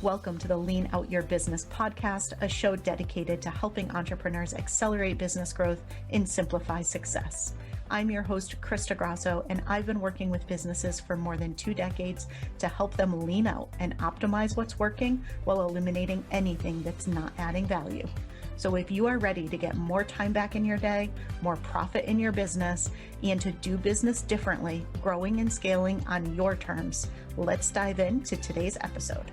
Welcome to the Lean Out Your Business podcast, a show dedicated to helping entrepreneurs accelerate business growth and simplify success. I'm your host, Crista Grasso, and I've been working with businesses for more than 2 decades to help them lean out and optimize what's working while eliminating anything that's not adding value. So if you are ready to get more time back in your day, more profit in your business, and to do business differently, growing and scaling on your terms, let's dive into today's episode.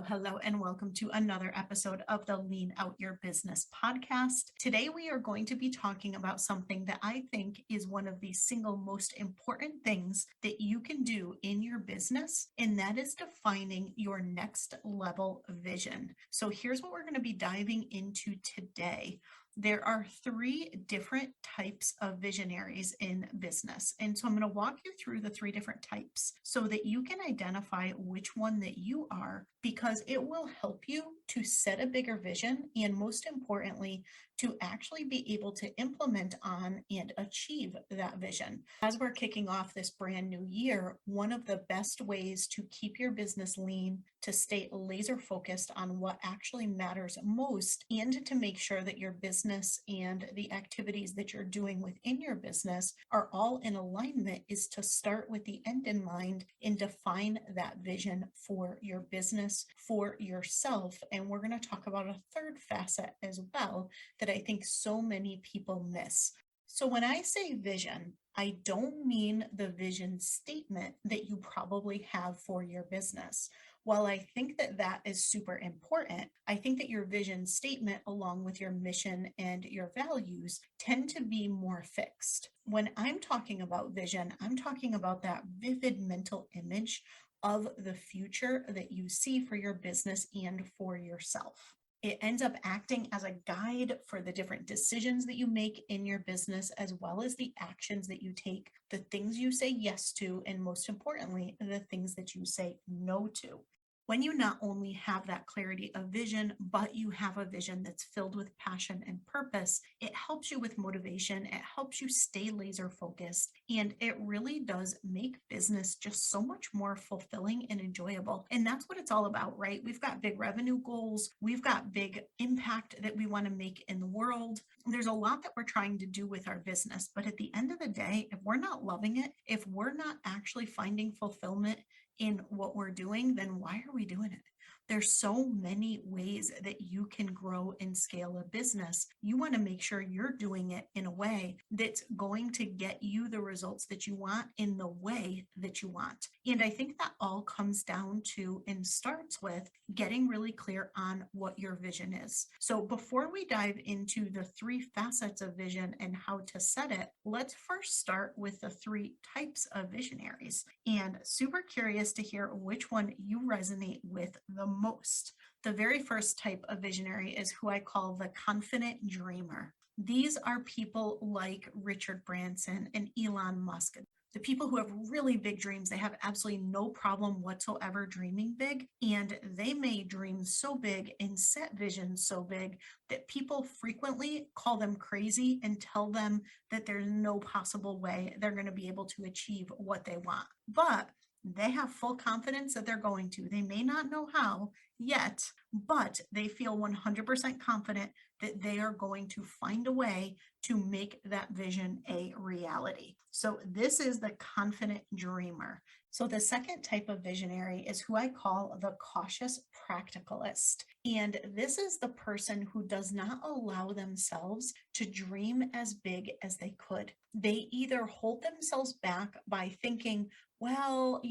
Hello, and welcome to another episode of the Lean Out Your Business podcast. Today, we are going to be talking about something that I think is one of the single most important things that you can do in your business, and that is defining your next level vision. So here's what we're going to be diving into today. There are 3 different types of visionaries in business. And so I'm going to walk you through the 3 different types so that you can identify which one that you are, because it will help you to set a bigger vision and, most importantly, to actually be able to implement on and achieve that vision. As we're kicking off this brand new year, one of the best ways to keep your business lean, to stay laser focused on what actually matters most, and to make sure that your business and the activities that you're doing within your business are all in alignment, is to start with the end in mind and define that vision for your business, for yourself. And we're going to talk about a third facet as well that I think so many people miss. So when I say vision, I don't mean the vision statement that you probably have for your business. While I think that that is super important, I think that your vision statement, along with your mission and your values, tend to be more fixed. When I'm talking about vision, I'm talking about that vivid mental image of the future that you see for your business and for yourself. It ends up acting as a guide for the different decisions that you make in your business, as well as the actions that you take, the things you say yes to, and most importantly, the things that you say no to. When you not only have that clarity of vision, but you have a vision that's filled with passion and purpose, it helps you with motivation, it helps you stay laser focused, and it really does make business just so much more fulfilling and enjoyable. And that's what it's all about, right? We've got big revenue goals, we've got big impact that we want to make in the world. There's a lot that we're trying to do with our business, but at the end of the day, if we're not loving it, if we're not actually finding fulfillment in what we're doing, then why are we doing it? There's so many ways that you can grow and scale a business. You want to make sure you're doing it in a way that's going to get you the results that you want in the way that you want. And I think that all comes down to and starts with getting really clear on what your vision is. So before we dive into the 3 facets of vision and how to set it, let's first start with the 3 types of visionaries. And super curious to hear which one you resonate with the most. The very first type of visionary is who I call the confident dreamer. These are people like Richard Branson and Elon Musk. The people who have really big dreams, they have absolutely no problem whatsoever dreaming big, and they may dream so big and set visions so big that people frequently call them crazy and tell them that there's no possible way they're going to be able to achieve what they want. But they have full confidence that they're going to. They may not know how yet, but they feel 100% confident that they are going to find a way to make that vision a reality. So this is the confident dreamer. So the second type of visionary is who I call the cautious practicalist. And this is the person who does not allow themselves to dream as big as they could. They either hold themselves back by thinking, well,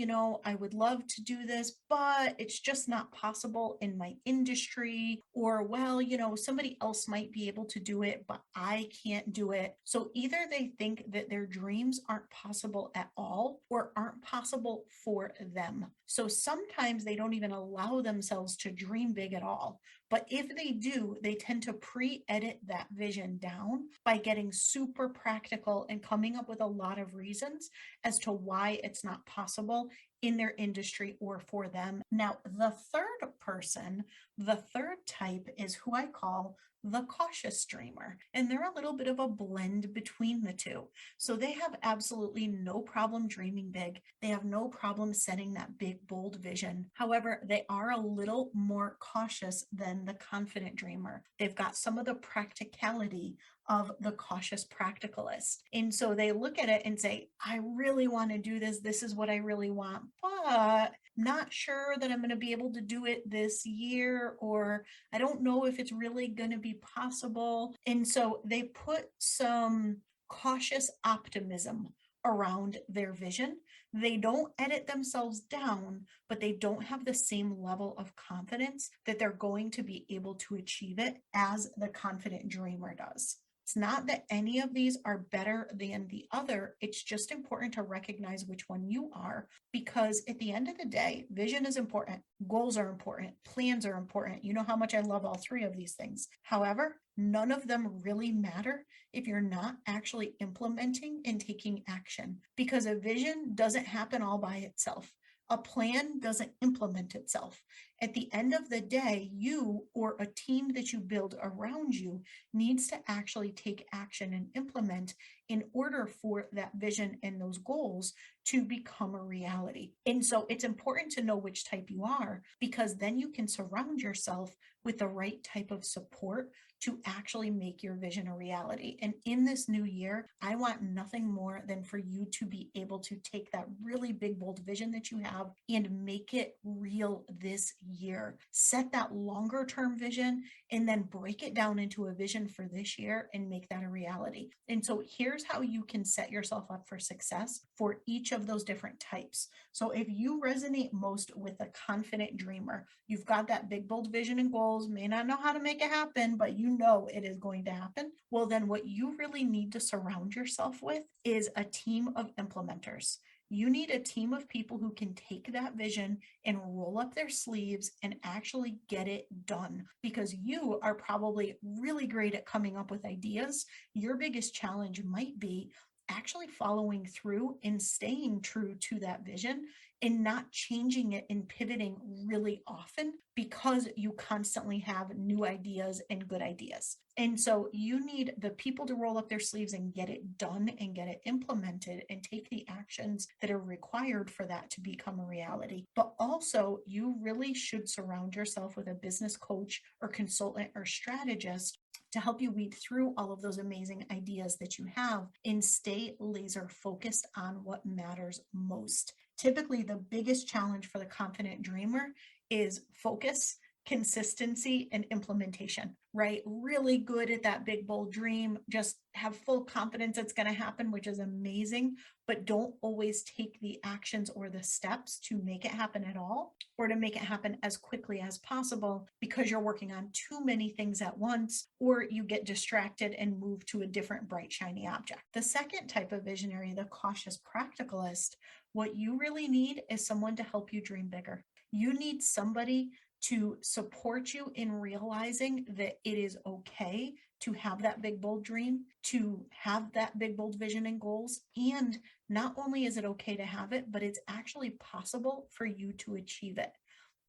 I would love to do this, but it's just not possible in my industry. Or, well, somebody else might be able to do it, but I can't do it. So either they think that their dreams aren't possible at all or aren't possible for them. So sometimes they don't even allow themselves to dream big at all. But if they do, they tend to pre-edit that vision down by getting super practical and coming up with a lot of reasons as to why it's not possible in their industry or for them. Now, the third type is who I call the cautious dreamer. And they're a little bit of a blend between the two. So they have absolutely no problem dreaming big. They have no problem setting that big, bold vision. However, they are a little more cautious than the confident dreamer. They've got some of the practicality of the cautious practicalist. And so they look at it and say, I really want to do this. This is what I really want, but not sure that I'm going to be able to do it this year, or I don't know if it's really going to be possible. And so they put some cautious optimism around their vision. They don't edit themselves down, but they don't have the same level of confidence that they're going to be able to achieve it as the confident dreamer does. It's not that any of these are better than the other. It's just important to recognize which one you are, because at the end of the day, vision is important, goals are important, plans are important. You know how much I love all three of these things. However, none of them really matter if you're not actually implementing and taking action, because a vision doesn't happen all by itself. A plan doesn't implement itself. At the end of the day, you or a team that you build around you needs to actually take action and implement in order for that vision and those goals to become a reality. And so it's important to know which type you are, because then you can surround yourself with the right type of support to actually make your vision a reality. And in this new year, I want nothing more than for you to be able to take that really big, bold vision that you have and make it real this year. Set that longer term vision and then break it down into a vision for this year and make that a reality. And so here's how you can set yourself up for success for each of those different types. So if you resonate most with a confident dreamer, you've got that big, bold vision and goals, may not know how to make it happen, but you know it is going to happen. Well, then what you really need to surround yourself with is a team of implementers. You need a team of people who can take that vision and roll up their sleeves and actually get it done, because you are probably really great at coming up with ideas. Your biggest challenge might be actually following through and staying true to that vision and not changing it and pivoting really often, because you constantly have new ideas and good ideas. And so you need the people to roll up their sleeves and get it done and get it implemented and take the actions that are required for that to become a reality. But also, you really should surround yourself with a business coach or consultant or strategist to help you weed through all of those amazing ideas that you have and stay laser focused on what matters most. Typically, the biggest challenge for the confident dreamer is focus, consistency, and implementation, right? Really good at that big, bold dream, just have full confidence it's going to happen, which is amazing, but don't always take the actions or the steps to make it happen at all, or to make it happen as quickly as possible, because you're working on too many things at once, or you get distracted and move to a different bright, shiny object. The second type of visionary, the cautious practicalist, what you really need is someone to help you dream bigger. You need somebody to support you in realizing that it is okay to have that big, bold dream, to have that big, bold vision and goals. And not only is it okay to have it, but it's actually possible for you to achieve it.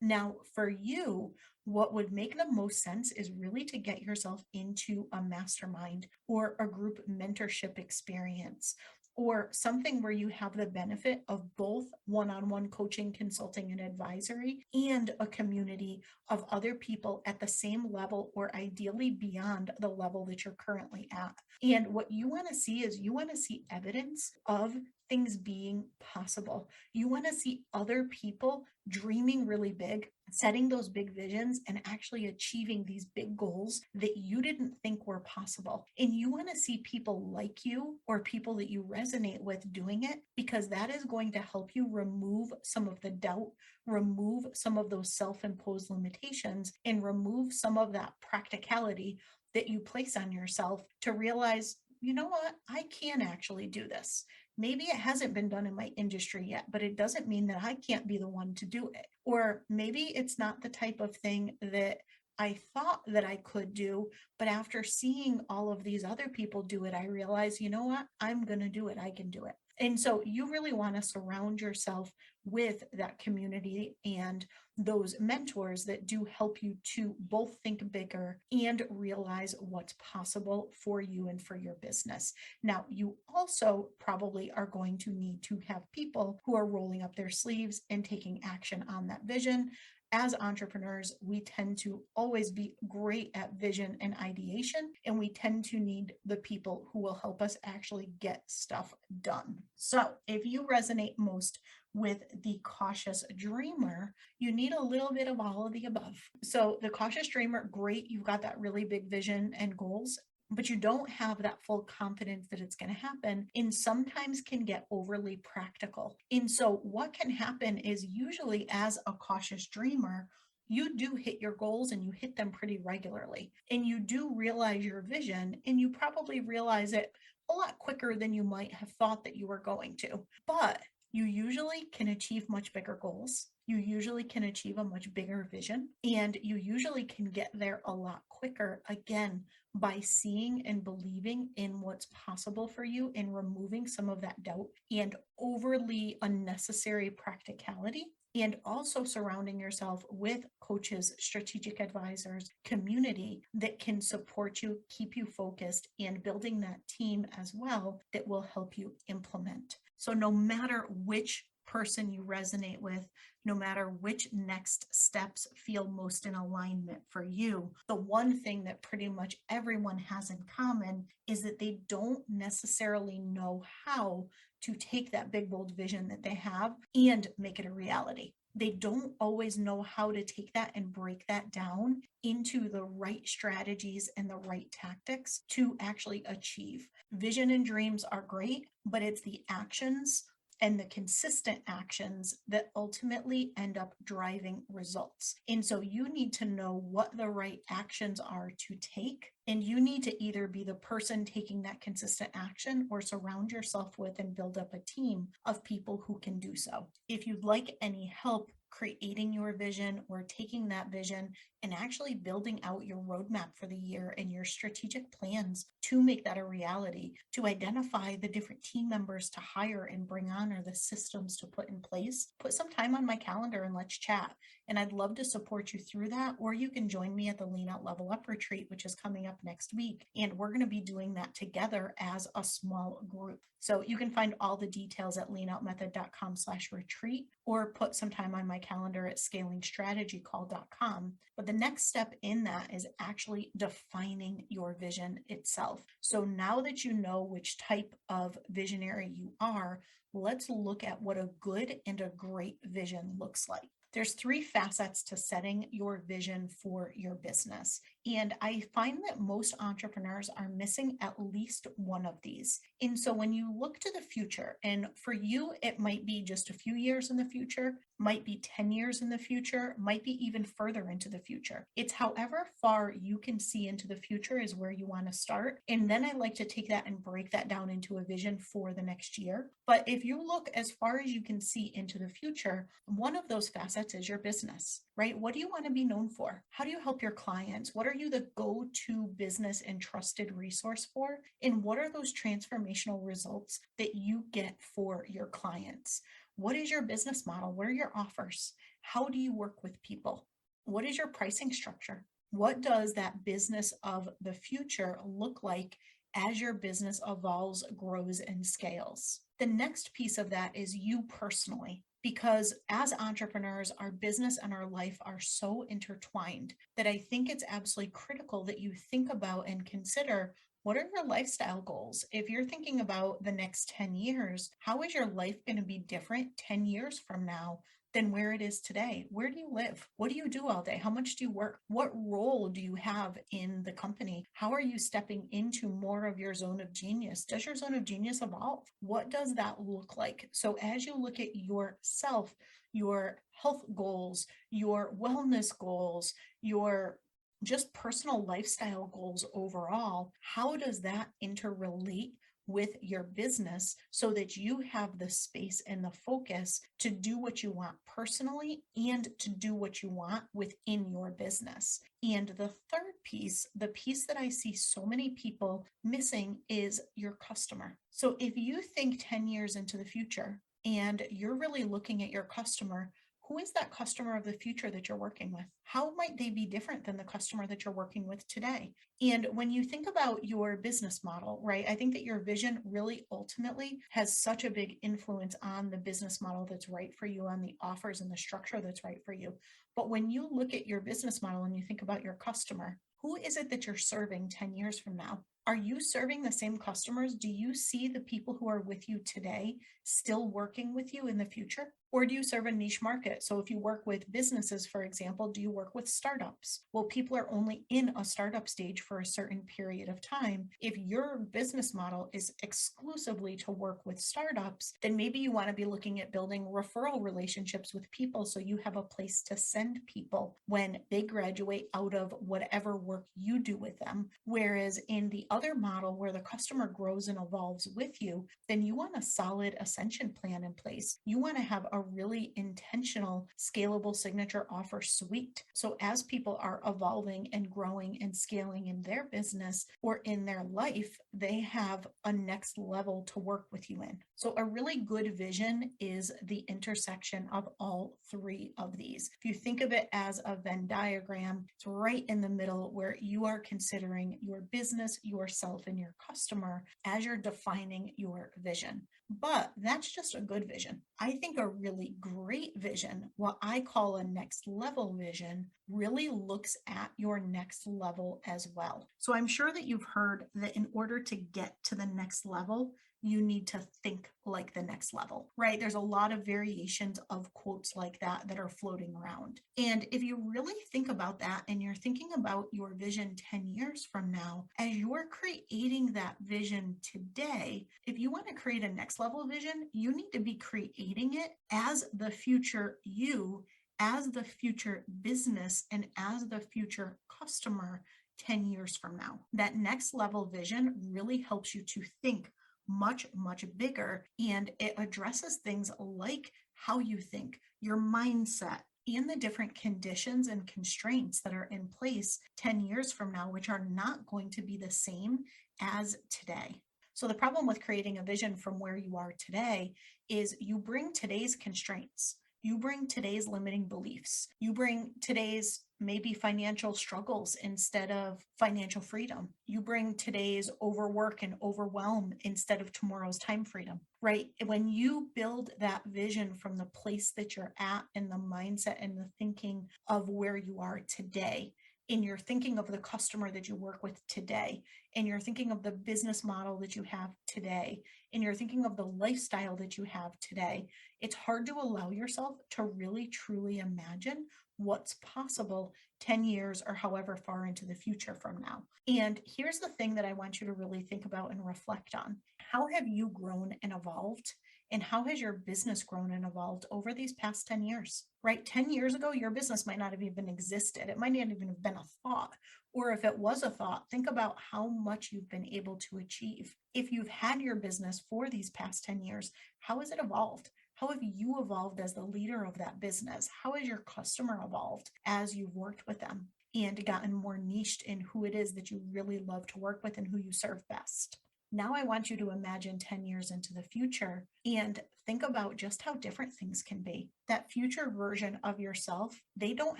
Now, for you, what would make the most sense is really to get yourself into a mastermind or a group mentorship experience, or something where you have the benefit of both one-on-one coaching, consulting, and advisory, and a community of other people at the same level, or ideally beyond the level that you're currently at. And what you want to see is you want to see evidence of things being possible. You want to see other people dreaming really big, setting those big visions, and actually achieving these big goals that you didn't think were possible. And you want to see people like you or people that you resonate with doing it, because that is going to help you remove some of the doubt, remove some of those self-imposed limitations, and remove some of that practicality that you place on yourself to realize, you know what, I can actually do this. Maybe it hasn't been done in my industry yet, but it doesn't mean that I can't be the one to do it. Or maybe it's not the type of thing that I thought that I could do, but after seeing all of these other people do it, I realize, you know what, I'm going to do it. I can do it. And so you really want to surround yourself with that community and those mentors that do help you to both think bigger and realize what's possible for you and for your business. Now, you also probably are going to need to have people who are rolling up their sleeves and taking action on that vision. As entrepreneurs, we tend to always be great at vision and ideation, and we tend to need the people who will help us actually get stuff done. So, if you resonate most with the cautious dreamer, you need a little bit of all of the above. So, the cautious dreamer, great, you've got that really big vision and goals, but you don't have that full confidence that it's going to happen, and sometimes can get overly practical. And so what can happen is, usually as a cautious dreamer, you do hit your goals and you hit them pretty regularly, and you do realize your vision, and you probably realize it a lot quicker than you might have thought that you were going to. But you usually can achieve much bigger goals. You usually can achieve a much bigger vision, and you usually can get there a lot quicker, again, by seeing and believing in what's possible for you and removing some of that doubt and overly unnecessary practicality, and also surrounding yourself with coaches, strategic advisors, community that can support you, keep you focused, and building that team as well that will help you implement. So no matter which person you resonate with, no matter which next steps feel most in alignment for you, the one thing that pretty much everyone has in common is that they don't necessarily know how to take that big, bold vision that they have and make it a reality. They don't always know how to take that and break that down into the right strategies and the right tactics to actually achieve. Vision and dreams are great, but it's the actions and the consistent actions that ultimately end up driving results. And so you need to know what the right actions are to take. And you need to either be the person taking that consistent action or surround yourself with and build up a team of people who can do so. If you'd like any help creating your vision or taking that vision and actually building out your roadmap for the year and your strategic plans to make that a reality, to identify the different team members to hire and bring on or the systems to put in place, put some time on my calendar and let's chat. And I'd love to support you through that. Or you can join me at the Lean Out Level Up retreat, which is coming up next week. And we're going to be doing that together as a small group. So you can find all the details at leanoutmethod.com/retreat, or put some time on my calendar at scalingstrategycall.com. But the next step in that is actually defining your vision itself. So now that you know which type of visionary you are, let's look at what a good and a great vision looks like. There's 3 facets to setting your vision for your business. And I find that most entrepreneurs are missing at least one of these. And so when you look to the future, and for you, it might be just a few years in the future, might be 10 years in the future, might be even further into the future. It's however far you can see into the future is where you want to start. And then I like to take that and break that down into a vision for the next year. But if you look as far as you can see into the future, one of those facets is your business, right? What do you want to be known for? How do you help your clients? What are you the go-to business and trusted resource for? And what are those transformational results that you get for your clients? What is your business model? What are your offers? How do you work with people? What is your pricing structure? What does that business of the future look like as your business evolves, grows, and scales? The next piece of that is you personally, because as entrepreneurs, our business and our life are so intertwined that I think it's absolutely critical that you think about and consider, what are your lifestyle goals? If you're thinking about the next 10 years, how is your life going to be different 10 years from now than where it is today? Where do you live? What do you do all day? How much do you work? What role do you have in the company? How are you stepping into more of your zone of genius? Does your zone of genius evolve? What does that look like? So as you look at yourself, your health goals, your wellness goals, your just personal lifestyle goals overall, how does that interrelate with your business so that you have the space and the focus to do what you want personally and to do what you want within your business? And the third piece, the piece that I see so many people missing, is your customer. So if you think 10 years into the future and you're really looking at your customer, Who is that customer of the future that you're working with? How might they be different than the customer that you're working with today? And when you think about your business model, right, I think that your vision really ultimately has such a big influence on the business model that's right for you, on the offers and the structure that's right for you. But when you look at your business model and you think about your customer, who is it that you're serving 10 years from now? Are you serving the same customers? Do you see the people who are with you today still working with you in the future? Or do you serve a niche market? So if you work with businesses, for example, do you work with startups? Well, people are only in a startup stage for a certain period of time. If your business model is exclusively to work with startups, then maybe you want to be looking at building referral relationships with people so you have a place to send people when they graduate out of whatever work you do with them. Whereas in the other model where the customer grows and evolves with you, then you want a solid ascension plan in place. You want to have a really intentional, scalable signature offer suite. So as people are evolving and growing and scaling in their business or in their life, they have a next level to work with you in. So a really good vision is the intersection of all three of these. If you think of it as a Venn diagram, it's right in the middle where you are considering your business, yourself, and your customer as you're defining your vision. But that's just a good vision. I think a really great vision, what I call a next level vision, really looks at your next level as well. So I'm sure that you've heard that in order to get to the next level, you need to think like the next level, right? There's a lot of variations of quotes like that are floating around. And if you really think about that and you're thinking about your vision 10 years from now, as you're creating that vision today, if you want to create a next level vision, you need to be creating it as the future you, as the future business, and as the future customer 10 years from now. That next level vision really helps you to think much, much bigger, and it addresses things like how you think, your mindset, and the different conditions and constraints that are in place 10 years from now, which are not going to be the same as today. So the problem with creating a vision from where you are today is you bring today's constraints. You bring today's limiting beliefs. You bring today's maybe financial struggles instead of financial freedom. You bring today's overwork and overwhelm instead of tomorrow's time freedom, right? When you build that vision from the place that you're at and the mindset and the thinking of where you are today, and you're thinking of the customer that you work with today, and you're thinking of the business model that you have today, and you're thinking of the lifestyle that you have today, it's hard to allow yourself to really truly imagine what's possible 10 years or however far into the future from now. And here's the thing that I want you to really think about and reflect on. How have you grown and evolved? And how has your business grown and evolved over these past 10 years, right? 10 years ago, your business might not have even existed. It might not even have been a thought. Or if it was a thought, think about how much you've been able to achieve. If you've had your business for these past 10 years, how has it evolved? How have you evolved as the leader of that business? How has your customer evolved as you've worked with them and gotten more niched in who it is that you really love to work with and who you serve best? Now I want you to imagine 10 years into the future and think about just how different things can be. That future version of yourself, they don't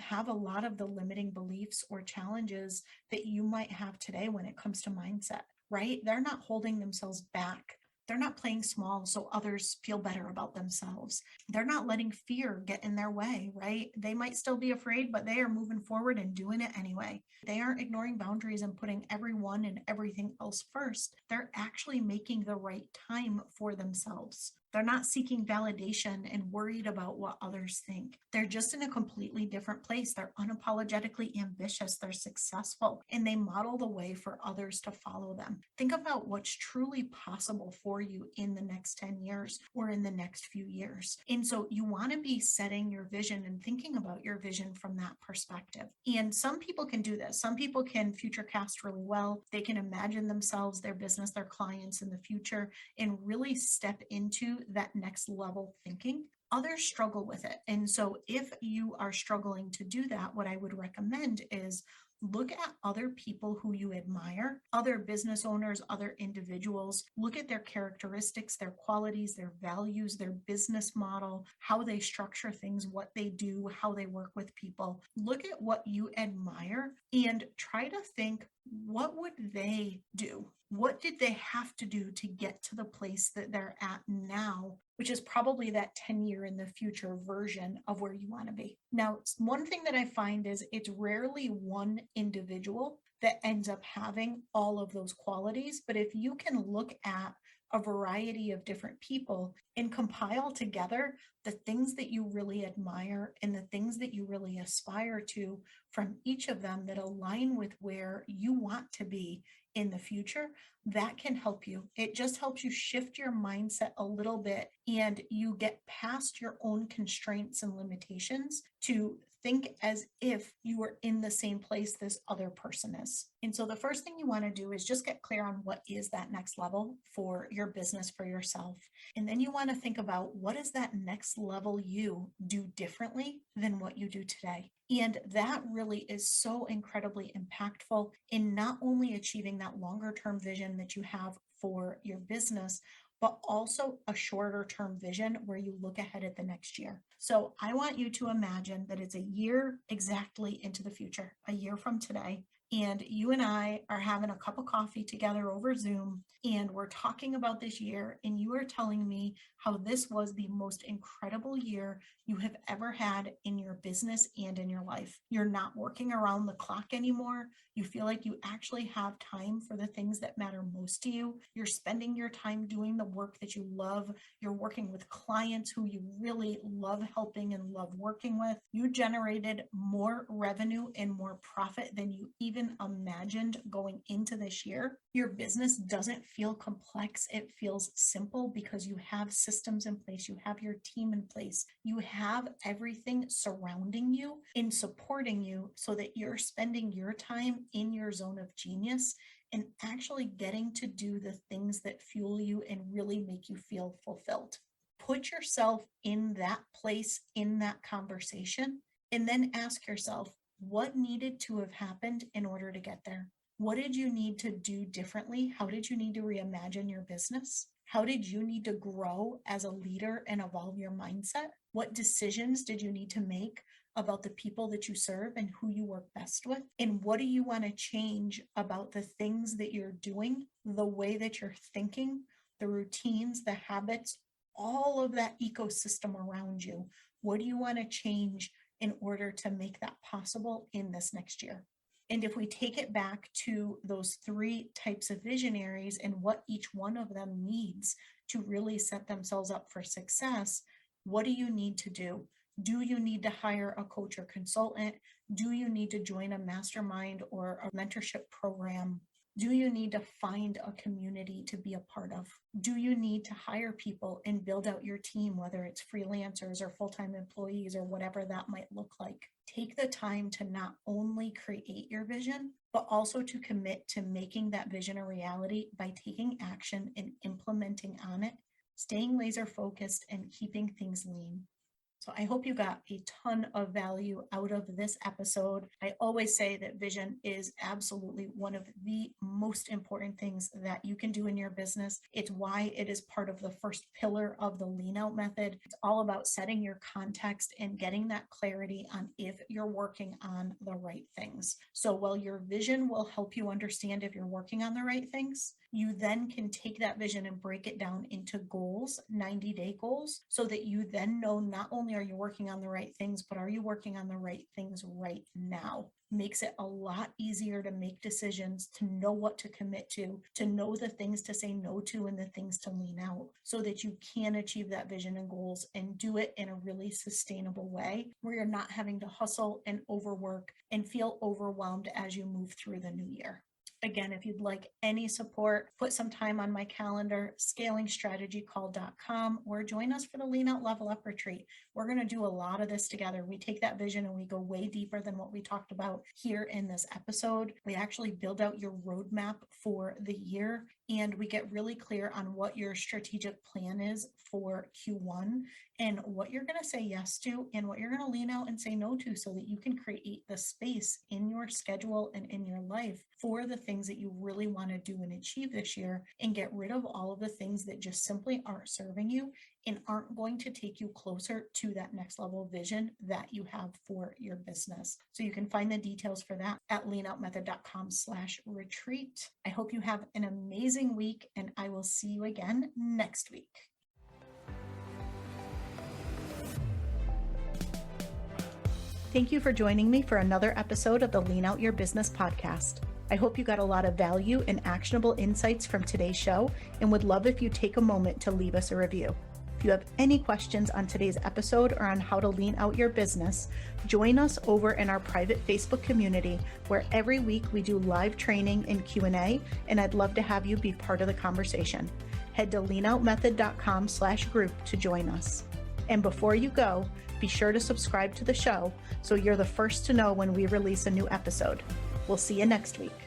have a lot of the limiting beliefs or challenges that you might have today when it comes to mindset, right? They're not holding themselves back. They're not playing small so others feel better about themselves. They're not letting fear get in their way, right? They might still be afraid, but they are moving forward and doing it anyway. They aren't ignoring boundaries and putting everyone and everything else first. They're actually making the right time for themselves. They're not seeking validation and worried about what others think. They're just in a completely different place. They're unapologetically ambitious. They're successful, and they model the way for others to follow them. Think about what's truly possible for you in the next 10 years or in the next few years. And so you want to be setting your vision and thinking about your vision from that perspective. And some people can do this. Some people can future cast really well. They can imagine themselves, their business, their clients in the future, and really step into that next level thinking. Others struggle with it. And so if you are struggling to do that, what I would recommend is Look at other people who you admire, other business owners, other individuals. Look at their characteristics, their qualities, their values, their business model, how they structure things, what they do, how they work with people. Look at what you admire and try to think, what would they do? What did they have to do to get to the place that they're at now, which is probably that 10-year in the future version of where you want to be. Now, one thing that I find is it's rarely one individual that ends up having all of those qualities. But if you can look at a variety of different people and compile together the things that you really admire and the things that you really aspire to from each of them that align with where you want to be in the future, that can help you. It just helps you shift your mindset a little bit and you get past your own constraints and limitations to think as if you were in the same place this other person is. And so the first thing you want to do is just get clear on what is that next level for your business, for yourself. And then you want to think about what is that next level you do differently than what you do today. And that really is so incredibly impactful in not only achieving that longer term vision that you have for your business, but also a shorter term vision where you look ahead at the next year. So I want you to imagine that it's a year exactly into the future, a year from today. And you and I are having a cup of coffee together over Zoom, and we're talking about this year, and you are telling me how this was the most incredible year you have ever had in your business and in your life. You're not working around the clock anymore. You feel like you actually have time for the things that matter most to you. You're spending your time doing the work that you love. You're working with clients who you really love helping and love working with. You generated more revenue and more profit than you even imagined going into this year. Your business doesn't feel complex. It feels simple because you have systems in place. You have your team in place. You have everything surrounding you and supporting you so that you're spending your time in your zone of genius and actually getting to do the things that fuel you and really make you feel fulfilled. Put yourself in that place, in that conversation, and then ask yourself, what needed to have happened in order to get there? What did you need to do differently? How did you need to reimagine your business? How did you need to grow as a leader and evolve your mindset? What decisions did you need to make about the people that you serve and who you work best with? And what do you want to change about the things that you're doing, the way that you're thinking, the routines, the habits, all of that ecosystem around you? What do you want to change in order to make that possible in this next year? And if we take it back to those three types of visionaries and what each one of them needs to really set themselves up for success, what do you need to do? Do you need to hire a coach or consultant? Do you need to join a mastermind or a mentorship program? Do you need to find a community to be a part of? Do you need to hire people and build out your team, whether it's freelancers or full-time employees or whatever that might look like? Take the time to not only create your vision, but also to commit to making that vision a reality by taking action and implementing on it, staying laser focused and keeping things lean. So I hope you got a ton of value out of this episode. I always say that vision is absolutely one of the most important things that you can do in your business. It's why it is part of the first pillar of the lean out method. It's all about setting your context and getting that clarity on if you're working on the right things. So while your vision will help you understand if you're working on the right things, you then can take that vision and break it down into goals, 90-day goals, so that you then know not only are you working on the right things, but are you working on the right things right now? Makes it a lot easier to make decisions, to know what to commit to know the things to say no to and the things to lean out so that you can achieve that vision and goals and do it in a really sustainable way where you're not having to hustle and overwork and feel overwhelmed as you move through the new year. Again, if you'd like any support, put some time on my calendar, scalingstrategycall.com, or join us for the Lean Out Level Up retreat. We're going to do a lot of this together. We take that vision and we go way deeper than what we talked about here in this episode. We actually build out your roadmap for the year and we get really clear on what your strategic plan is for Q1 and what you're going to say yes to and what you're going to lean out and say no to, so that you can create the space in your schedule and in your life for the things that you really want to do and achieve this year, and get rid of all of the things that just simply aren't serving you and aren't going to take you closer to that next level vision that you have for your business. So you can find the details for that at leanoutmethod.com/retreat. I hope you have an amazing week, and I will see you again next week. Thank you for joining me for another episode of the Lean Out Your Business podcast. I hope you got a lot of value and actionable insights from today's show, and would love if you take a moment to leave us a review. If you have any questions on today's episode or on how to lean out your business, join us over in our private Facebook community, where every week we do live training and Q&A, and I'd love to have you be part of the conversation. Head to leanoutmethod.com/group to join us. And before you go, be sure to subscribe to the show so you're the first to know when we release a new episode. We'll see you next week.